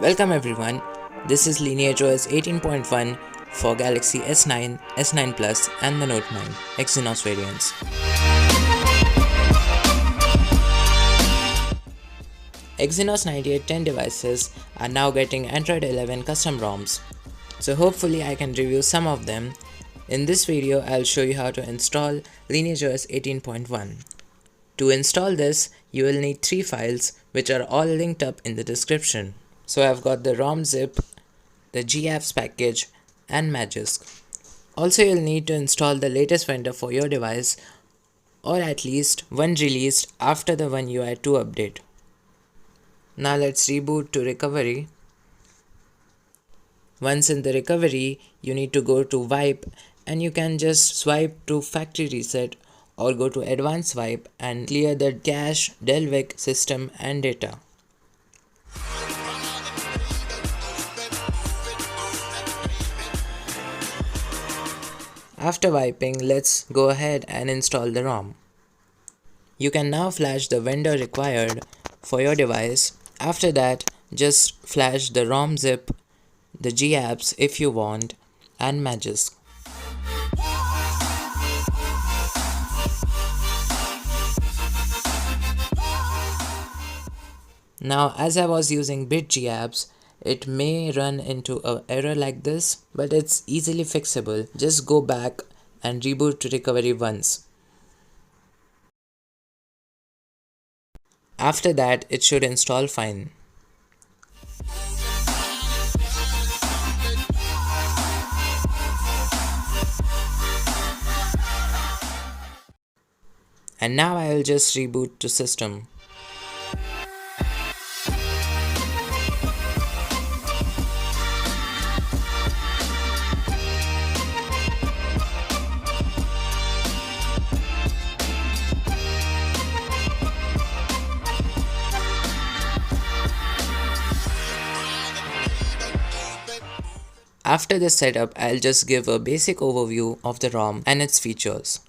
Welcome everyone, this is Lineage OS 18.1 for Galaxy S9, S9 Plus and the Note 9 exynos variants. Exynos 9810 devices are now getting Android 11 custom ROMs, so hopefully I can review some of them. In this video I'll show you how to install Lineage OS 18.1. To install this, you will need 3 files which are all linked up in the description. So I've got the ROM zip, the gapps package and Magisk. Also you'll need to install the latest vendor for your device or at least one released after the OneUI 2 update. Now let's reboot to recovery. Once in the recovery, you need to go to wipe and you can just swipe to factory reset or go to advanced wipe and clear the cache, Delvic, system and data. After wiping, let's go ahead and install the ROM. You can now flash the vendor required for your device. After that, just flash the ROM zip, the gapps if you want, and Magisk. Now, as I was using bitgapps, it may run into an error like this, but it's easily fixable. Just go back and reboot to recovery once. After that, it should install fine. And now I will just reboot to system. After this setup, I'll just give a basic overview of the ROM and its features.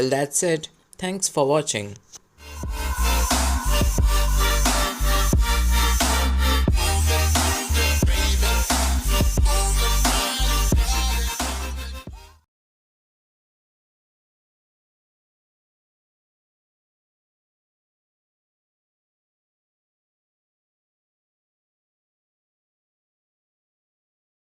Well, that's it. Thanks for watching.